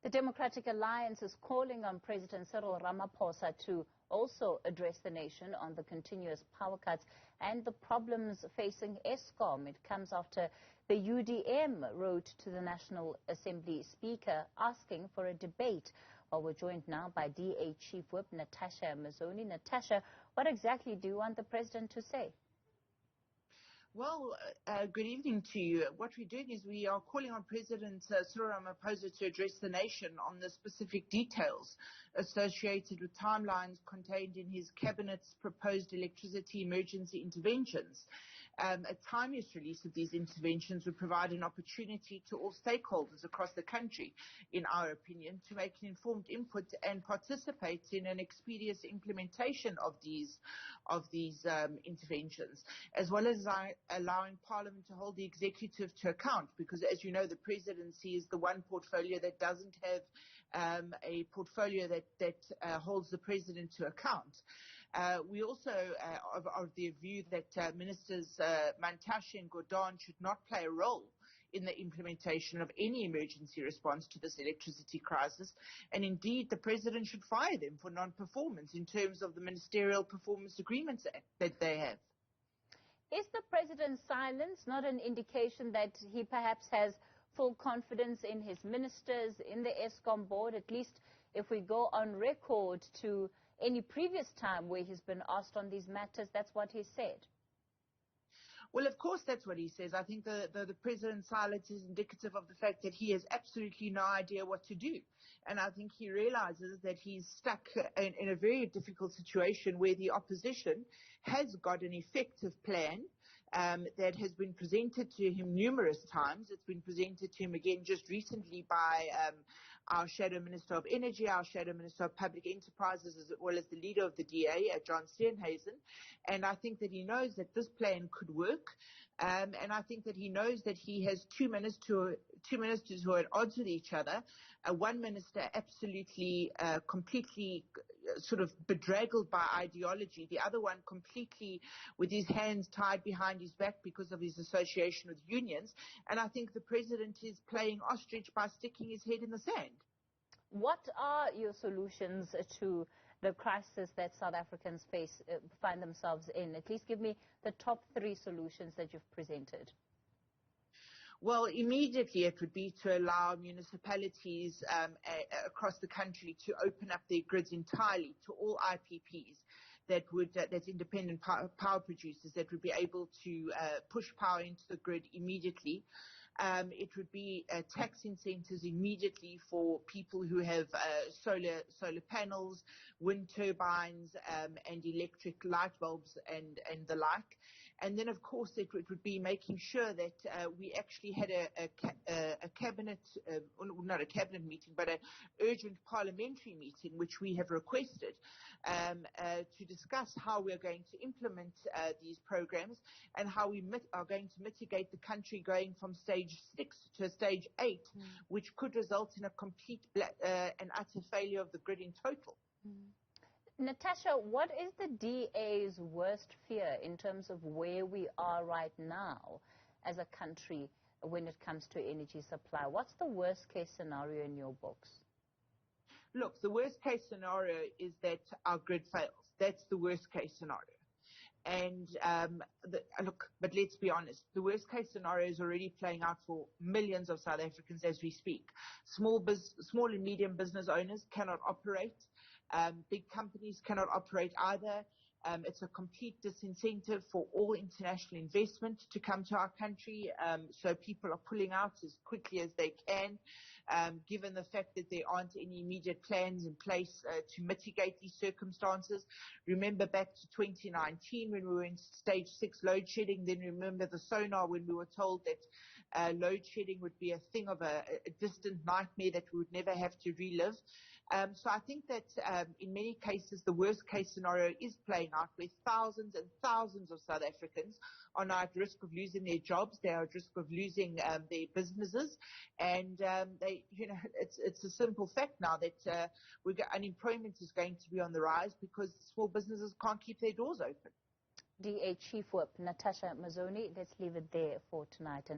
The Democratic Alliance is calling on President Cyril Ramaphosa to also address the nation on the continuous power cuts and the problems facing Eskom. It comes after the UDM wrote to the National Assembly Speaker asking for a debate. Well, we're joined now by DA Chief Whip Natasha Mazzone. Natasha, what exactly do you want the President to say? Well, good evening to you. What we're doing is we are calling on President Cyril Ramaphosa to address the nation on the specific details associated with timelines contained in his Cabinet's proposed electricity emergency interventions. A timeous release of these interventions would provide an opportunity to all stakeholders across the country, in our opinion, to make an informed input and participate in an expeditious implementation of these interventions, as well as allowing Parliament to hold the executive to account, because, as you know, the presidency is the one portfolio that doesn't have a portfolio that holds the president to account. We also are of the view that Ministers Natasha and Gordon should not play a role in the implementation of any emergency response to this electricity crisis, and indeed the president should fire them for non-performance in terms of the ministerial performance agreements that they have. Is the president's silence not an indication that he perhaps has full confidence in his ministers, in the Eskom board, at least if we go on record to any previous time where he's been asked on these matters? That's what he said. Well, of course, that's what he says. I think the president's silence is indicative of the fact that he has absolutely no idea what to do. And I think he realizes that he's stuck in a very difficult situation where the opposition has got an effective plan that has been presented to him numerous times. It's been presented to him again just recently by our Shadow Minister of Energy, our Shadow Minister of Public Enterprises, as well as the leader of the DA, John Steenhuisen. And I think that he knows that this plan could work. And I think that he knows that he has two ministers who are at odds with each other. One minister absolutely, completely sort of bedraggled by ideology. The other one completely with his hands tied behind his back because of his association with unions. And I think the president is playing ostrich by sticking his head in the sand. What are your solutions to the crisis that South Africans find themselves in? At least give me the top 3 solutions that you've presented. Well, immediately it would be to allow municipalities across the country to open up their grids entirely to all IPPs that's independent power producers that would be able to push power into the grid immediately. It would be tax incentives immediately for people who have solar panels, wind turbines, and electric light bulbs and the like. And then, of course, it would be making sure that we actually had a cabinet, not a cabinet meeting, but an urgent parliamentary meeting, which we have requested, to discuss how we are going to implement these programs and how we are going to mitigate the country going from stage 6 to stage 8, which could result in a complete and utter failure of the grid in total. Natasha, what is the DA's worst fear in terms of where we are right now as a country when it comes to energy supply? What's the worst case scenario in your books? Look, the worst case scenario is that our grid fails. That's the worst case scenario. And but let's be honest, the worst case scenario is already playing out for millions of South Africans as we speak. Small and medium business owners cannot operate. Big companies cannot operate either. It's a complete disincentive for all international investment to come to our country. So people are pulling out as quickly as they can, given the fact that there aren't any immediate plans in place to mitigate these circumstances. Remember back to 2019 when we were in stage 6 load shedding. Then remember the sonar when we were told that load shedding would be a thing of a distant nightmare that we would never have to relive. So I think that in many cases the worst case scenario is playing out, where thousands and thousands of South Africans are now at risk of losing their jobs. They are at risk of losing their businesses, and it's a simple fact now that unemployment is going to be on the rise because small businesses can't keep their doors open. DA Chief Whip Natasha Mazzone, let's leave it there for tonight.